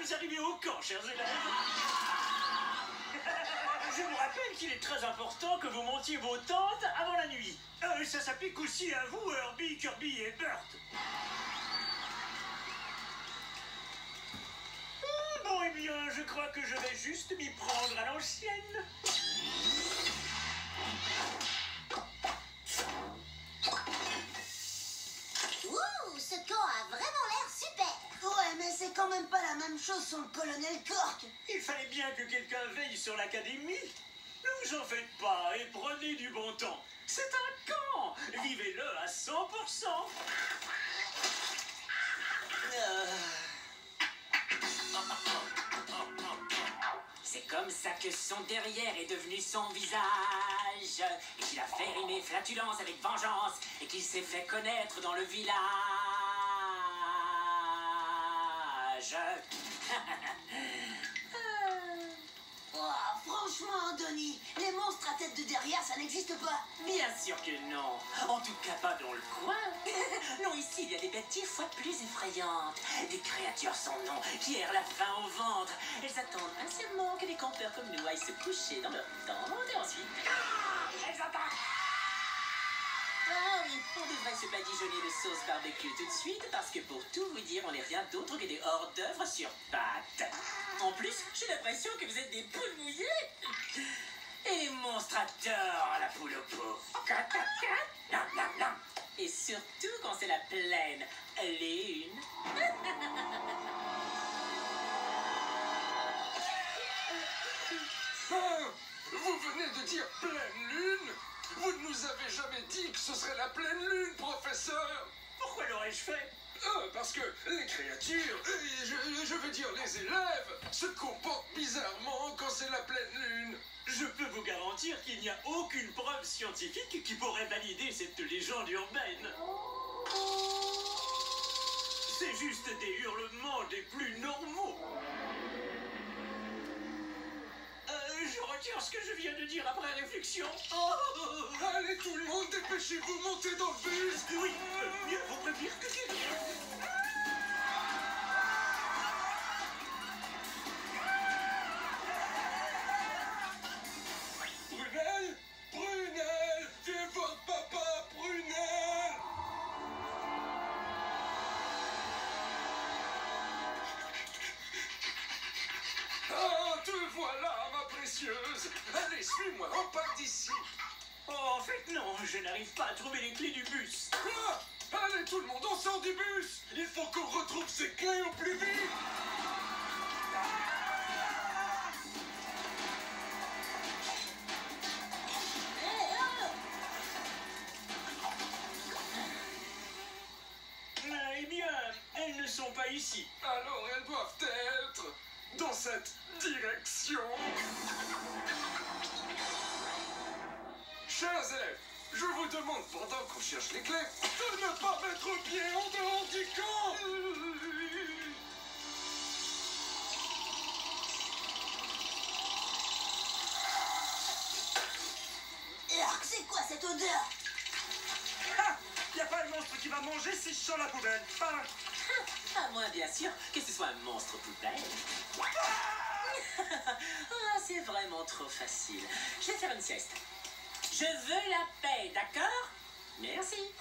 vous arrivez au camp, chers élèves. Je vous rappelle qu'il est très important que vous montiez vos tentes avant la nuit. Ça s'applique aussi à vous, Herbie, Kirby et Bert. Bon, eh bien, je crois que je vais juste m'y prendre à l'ancienne. Ouh, ce camp a vraiment l'air super. Ouais, mais c'est quand même pas la même chose sans le colonel Cork. Il fallait bien que quelqu'un veille sur l'académie. Ne vous en faites pas et prenez du bon temps. C'est un camp. Vivez-le à 100%. C'est comme ça que son derrière est devenu son visage, et qu'il a fait rimer flatulence avec vengeance, et qu'il s'est fait connaître dans le village. Oh, franchement, Donnie, les monstres à tête de derrière, ça n'existe pas. Bien sûr que non, en tout cas pas dans le coin. Non, ici il y a des bêtes 10 fois plus effrayantes, des créatures sans nom qui errent la faim au ventre. Elles attendent patiemment que des campeurs comme nous aillent se coucher dans leur tente et ensuite elles attaquent. Ah oui, on devrait se badigeonner de sauce barbecue tout de suite parce que pour tout vous dire, on n'est rien d'autre que des hors-d'œuvre sur pattes. En plus, j'ai l'impression que vous êtes des poules mouillées. Et les monstres adorent la poule au pot. Et surtout quand c'est la pleine lune. Vous venez de dire pleine lune? Vous ne nous avez jamais dit que ce serait la pleine lune, professeur. Pourquoi l'aurais-je fait? Parce que les créatures, je veux dire les élèves, se comportent bizarrement quand c'est la pleine lune. Je peux vous garantir qu'il n'y a aucune preuve scientifique qui pourrait valider cette légende urbaine. C'est juste des hurlements des plus normaux. Je retire ce que je viens de dire après réflexion. Allez tout le monde, dépêchez-vous, montez dans le bus. Oui, mieux vaut prévenir que guérir. Prunelle, Prunelle, viens voir papa, Prunelle. Ah, te voilà, ma précieuse. Allez, suis-moi, on part d'ici. Oh, en fait, non, je n'arrive pas à trouver les clés du bus. Quoi? Allez, tout le monde, on sort du bus. Il faut qu'on retrouve ces clés au plus vite. Eh bien, elles ne sont pas ici. Alors, elles doivent être dans cette direction. Chers élèves, je vous demande, pendant qu'on cherche les clés, de ne pas mettre pied en dehors du camp. C'est quoi cette odeur? Ah, y a pas un monstre qui va manger si je sens la poubelle. À moins bien sûr que ce soit un monstre poubelle. Ah, c'est vraiment trop facile. Je vais faire une sieste. Je veux la paix, d'accord? Merci.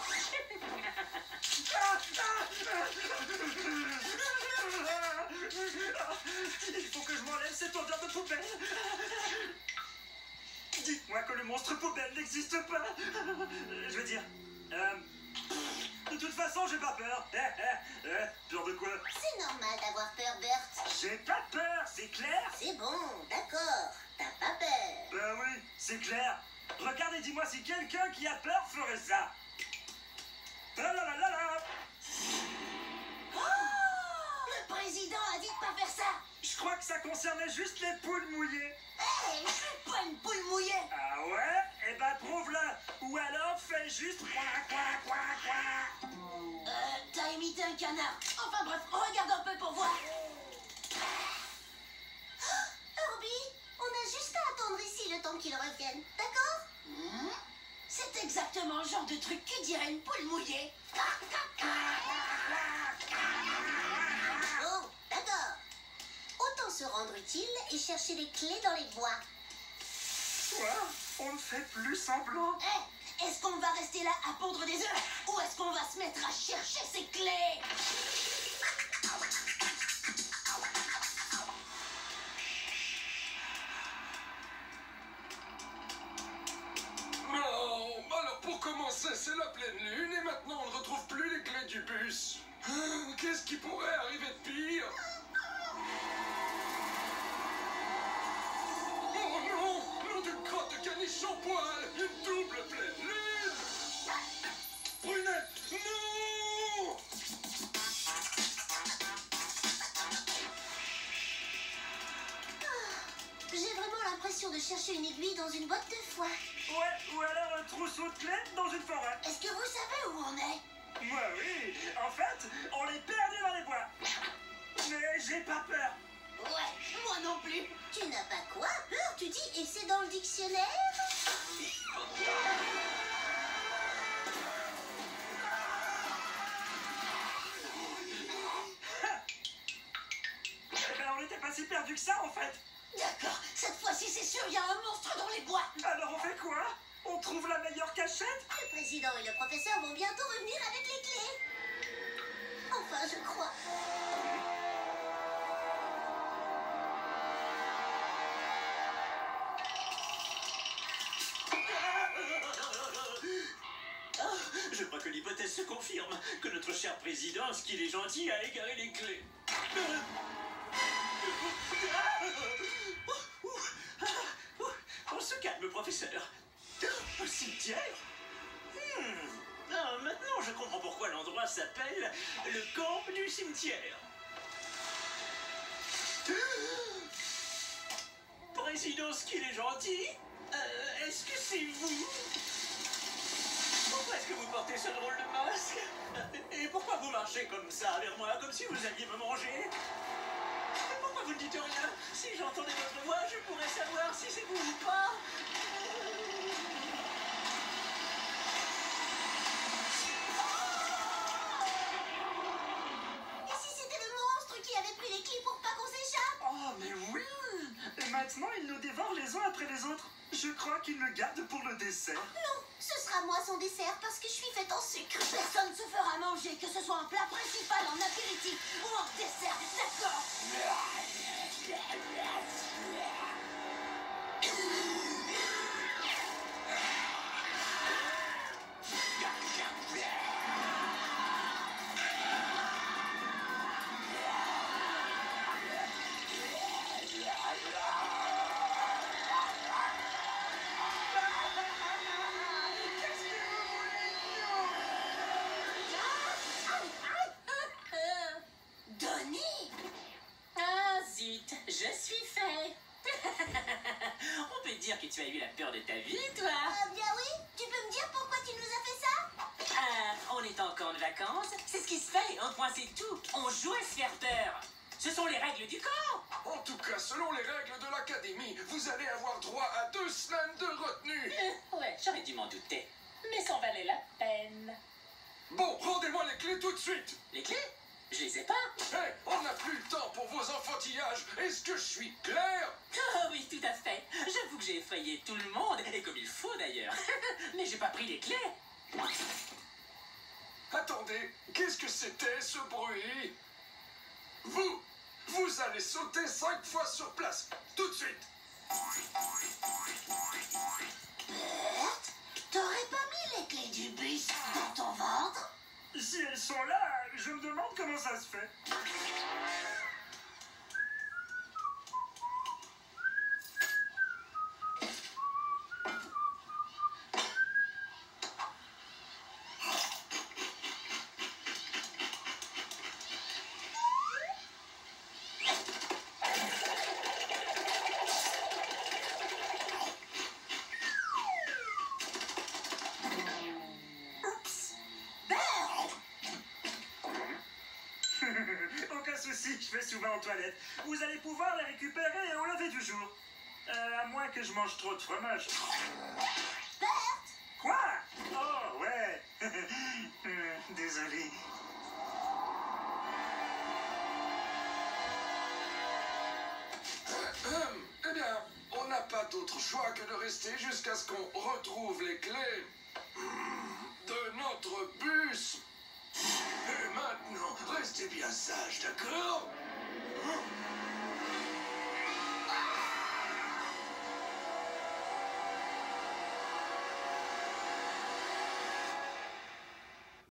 Il faut que je m'enlève cette odeur de poubelle. Dites-moi que le monstre poubelle n'existe pas. Je veux dire... de toute façon, j'ai pas peur. Peur de quoi? C'est normal d'avoir peur, Bert. J'ai pas peur, c'est clair? C'est bon, d'accord. T'as pas peur. Ben oui, c'est clair. Regarde et dis-moi si quelqu'un qui a peur ferait ça. La la la la la. Le président a dit de pas faire ça. Je crois que ça concernait juste les poules mouillées. Hé, je suis pas une poule mouillée. Ah ouais? Eh ben prouve-le. Ou alors fais juste quoi. T'as imité un canard. Enfin bref, regarde un peu pour voir. Herbie, on a juste à attendre ici le temps qu'il revienne, d'accord? C'est exactement le genre de truc que dirait une poule mouillée. Oh, d'accord. se rendre utile et chercher les clés dans les bois. Quoi? On ne fait plus semblant. Hé, est-ce qu'on va rester là à pondre des œufs ou est-ce qu'on va se mettre à chercher ces clés? Non, alors pour commencer, c'est la pleine lune et maintenant on ne retrouve plus les clés du bus. Qu'est-ce qui pourrait arriver de pire? Oh non, nom d'une crotte de caniche en poil, une double pleine lune. Brunette, non! J'ai vraiment l'impression de chercher une aiguille dans une botte de foin. Ouais, ou alors un trousseau de clés dans une forêt. Est-ce que vous savez où on est? Moi, oui. En fait, on est perdu dans les bois. Mais j'ai pas peur. Ouais, moi non plus. Tu n'as pas quoi? Peur, tu dis, et c'est dans le dictionnaire? Eh ben, on n'était pas si perdu que ça, en fait. D'accord, cette fois-ci c'est sûr, il y a un monstre dans les bois. Alors on fait quoi? On trouve la meilleure cachette? Le président et le professeur vont bientôt revenir avec les clés. Enfin, je crois. Je crois que l'hypothèse se confirme, que notre cher président, ce qu'il est gentil, a égaré les clés. On se calme, professeur. Un cimetière? Ah, maintenant, je comprends pourquoi l'endroit s'appelle le camp du cimetière. Président, ce qu'il est gentil? Est-ce que c'est vous? Pourquoi est-ce que vous portez ce drôle de masque? Et pourquoi vous marchez comme ça vers moi, comme si vous alliez me manger? Pourquoi vous ne dites rien? Si j'entendais votre voix, je pourrais savoir si c'est vous ou pas. Et si c'était le monstre qui avait pris les clés pour pas qu'on s'échappe? Oh, mais oui! Et maintenant, il nous dévore les uns après les autres. Je crois qu'il me garde pour le dessert. Non, ce sera moi son dessert parce que je suis faite en sucre. Personne ne se fera manger, que ce soit en plat principal, en apéritif ou en dessert, d'accord? Denis! Ah zut, je suis fait. On peut dire que tu as eu la peur de ta vie, toi. Bien oui, tu peux me dire pourquoi tu nous as fait ça? On est en camp de vacances. C'est ce qui se fait, un point c'est tout. On joue à se faire peur. Ce sont les règles du camp. En tout cas, selon les règles de l'académie, vous allez avoir droit à 2 semaines de retenue. Ouais, j'aurais dû m'en douter. Mais ça en valait la peine. Bon, rendez-moi les clés tout de suite. Les clés? Je les ai pas. Hé, on n'a plus le temps pour vos enfantillages. Est-ce que je suis clair? Ah oui, tout à fait. J'avoue que j'ai effrayé tout le monde, et comme il faut d'ailleurs. Mais j'ai pas pris les clés. Attendez, qu'est-ce que c'était ce bruit? Vous allez sauter 5 fois sur place, tout de suite. Berthe, t'aurais pas mis les clés du bus dans ton ventre? Si elles sont là, je me demande comment ça se fait. Aucun souci, je vais souvent aux toilettes. Vous allez pouvoir les récupérer au lever du jour. À moins que je mange trop de fromage. Berthe! Quoi? Oh, ouais. Désolé. n'a pas d'autre choix que de rester jusqu'à ce qu'on retrouve les clés de notre bus. Et maintenant, restez bien sages, d'accord?